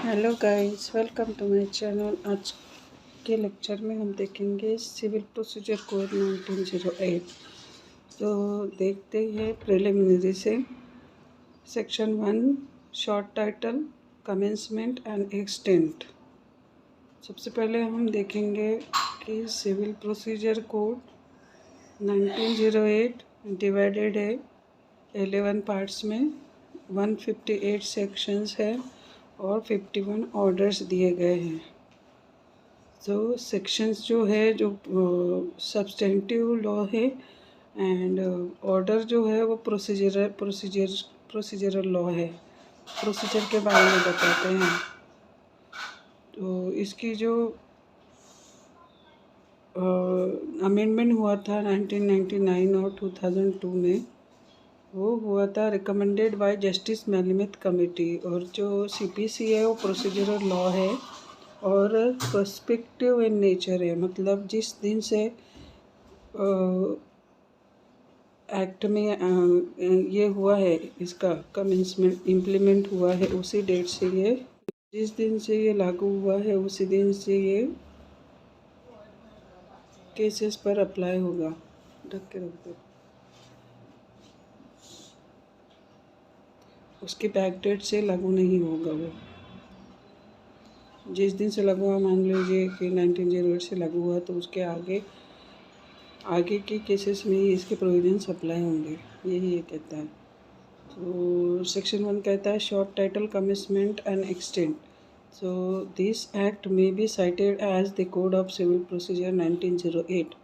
Hello guys, welcome to my channel. आज के lecture में हम देखेंगे सिविल प्रोसीजर कोड 1908। तो देखते हैं प्रिलिमिनरी से। Section 1 short title, commencement and extent. सबसे पहले हम देखेंगे कि सिविल प्रोसीजर कोड 1908 डिवाइडेड है 11 पार्ट्स में, 158 सेक्शंस है और 51 ऑर्डर्स दिए गए हैं। तो सेक्शंस जो है जो सब्सटेंटिव लॉ है एंड ऑर्डर जो है वो प्रोसीजरल लॉ है। प्रोसीजर के बारे में बताते हैं। तो इसकी जो अमेंडमेंट हुआ था 1999 और 2002 में, वो हुआ था रिकमेंडेड बाय जस्टिस मेलिमिथ कमेटी। और जो सीपीसी है वो प्रोसीजरल लॉ है और पर्सपेक्टिव इन नेचर है। मतलब जिस दिन से एक्ट में ये हुआ है, इसका कमेंसमेंट इम्प्लीमेंट हुआ है, उसी डेट से ये, जिस दिन से ये लागू हुआ है उसी दिन से ये केसेस पर अप्लाई होगा। ढक के रख दो। उसके बैक डेट से लागू नहीं होगा। वो जिस दिन से लागू हुआ, मान लीजिए कि 1908 से लागू हुआ, तो उसके आगे के केसेस में ही इसके प्रोविजंस अप्लाई होंगे, यही ये कहता है। तो सेक्शन 1 कहता है short title, commencement and extent. So this act may be cited as the Code of Civil Procedure 1908.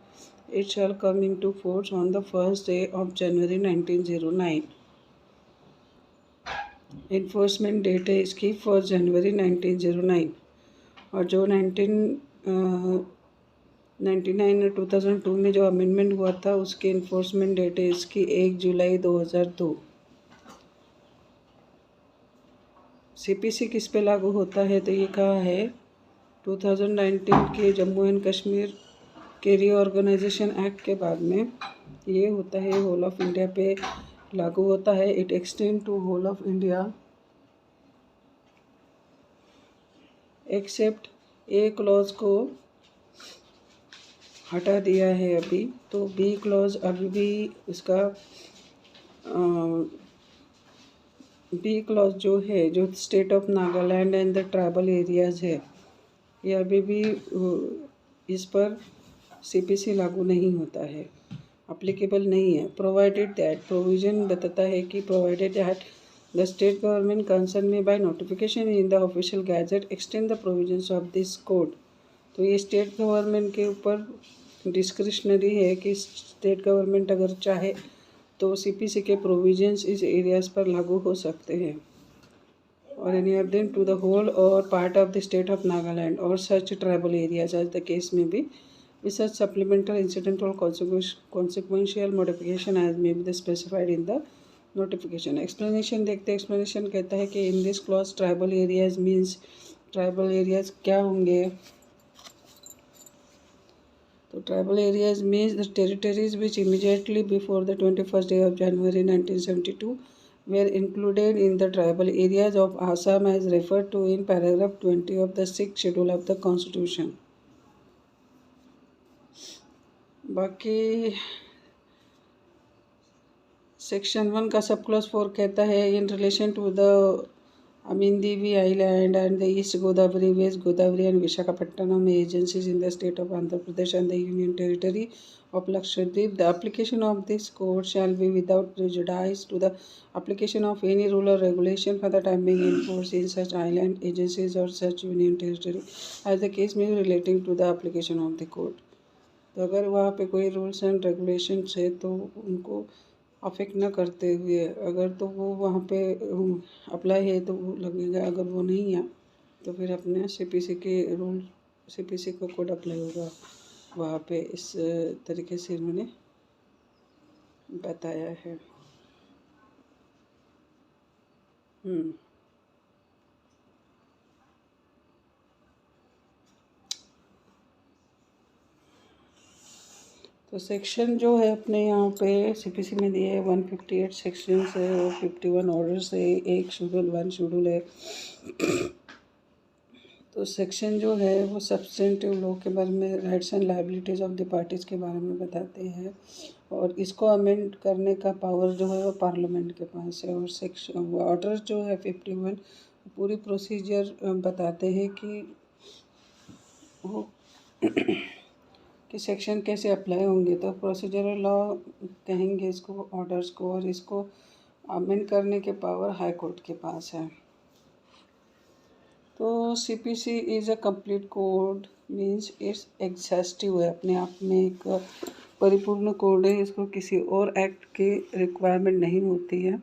It shall come into force on the first day of January 1909. Enforcement date है इसकी 1 जनवरी 1909। और जो 1999 और 2002 में जो amendment हुआ था, उसकी इन्फोर्समेंट डेट है इसकी 1 जुलाई 2002। सीपीसी किस पे लागू होता है, तो ये कहा है 2019 के जम्मू एंड कश्मीर के रीऑर्गेनाइजेशन एक्ट के बाद में ये होता है, होल ऑफ इंडिया पे लागू होता है। It extend to whole of India except a clause को हटा दिया है अभी। तो बी क्लॉज अभी भी इसका बी क्लॉज जो है, जो state of Nagaland and the tribal areas है, ये अभी भी इस पर सीपीसी लागू नहीं होता है, अप्लीकेबल नहीं है। प्रोवाइडेड दैट, प्रोविजन बताता है कि provided that the state government concern में by notification in the official gazette extend the provisions of this code. तो ये स्टेट गवर्नमेंट के ऊपर डिस्क्रिशनरी है कि स्टेट गवर्नमेंट अगर चाहे तो सीपीसी के प्रोविजंस इस एरियाज पर लागू हो सकते हैं। और any other to the whole और part of the state of Nagaland और such tribal areas as the case में भी, with such supplemental, incidental, consequential modification as may be specified in the notification. Explanation देखते हैं। explanation कहता है कि in this clause tribal areas means, tribal areas क्या होंगे? तो tribal areas means the territories which immediately before the 21st day of January 1972 were included in the tribal areas of Assam as referred to in paragraph 20 of the 6th schedule of the Constitution. बाकी section 1 का sub clause 4 कहता है in relation to the Aminidivi island and the east Godavari, west Godavari and Visakhapatnam agencies in the state of Andhra Pradesh and the union territory of Lakshadweep. The application of this code shall be without prejudice to the application of any rule or regulation for the time being in force in such island agencies or such union territory as the case may be relating to the application of the code. तो अगर वहाँ पे कोई rules and regulations है तो उनको affect न करते हुए, अगर तो वो वहाँ पे अप्लाई है तो वो लगेगा, अगर वो नहीं है तो फिर अपने सीपीसी के रूल, सीपीसी को कोड अप्लाई होगा वहाँ पे। इस तरीके से इन्होंने बताया है। तो सेक्शन जो है अपने यहाँ पे सीपीसी में दिए 158 सेक्शंस है और 51 ऑर्डर्स है, एक शेड्यूल 1 शेड्यूल है। सेक्शन जो है वो सब्सटेंटिव लॉ के बारे में, rights and liabilities of the parties के बारे में बताते हैं, और इसको अमेंड करने का पावर जो है वो पार्लियामेंट के पास है। और सेक्शन ऑर्डर जो है 51 पूरी प्रोसीजर बताते हैं कि वो कि सेक्शन कैसे अप्लाई होंगे। तो प्रोसीजरल लॉ कहेंगे इसको ऑर्डर्स को, और इसको अमेंड करने के पावर हाई कोर्ट के पास है। तो CPC is a complete code, means it's exhaustive है, अपने आप में एक परिपूर्ण कोड है, इसको किसी और एक्ट की रिक्वायरमेंट नहीं होती है।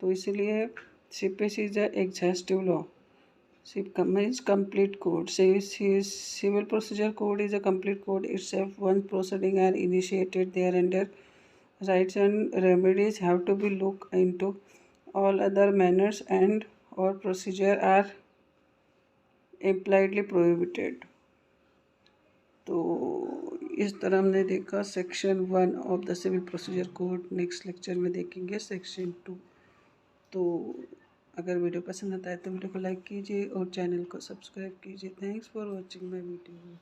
तो इसीलिए CPC is a exhaustive law. means complete code. Civil procedure code is a complete code itself. Once proceeding are initiated thereunder, rights and remedies have to be looked into. All other manners and or procedure are impliedly prohibited. तो इस तरह हमने देखा section 1 of the civil procedure code. Next lecture में देखेंगे section 2। तो अगर video पसंद आता है तो वीडियो को लाइक कीजिए और चैनल को सब्सक्राइब कीजिए। Thanks for watching my video.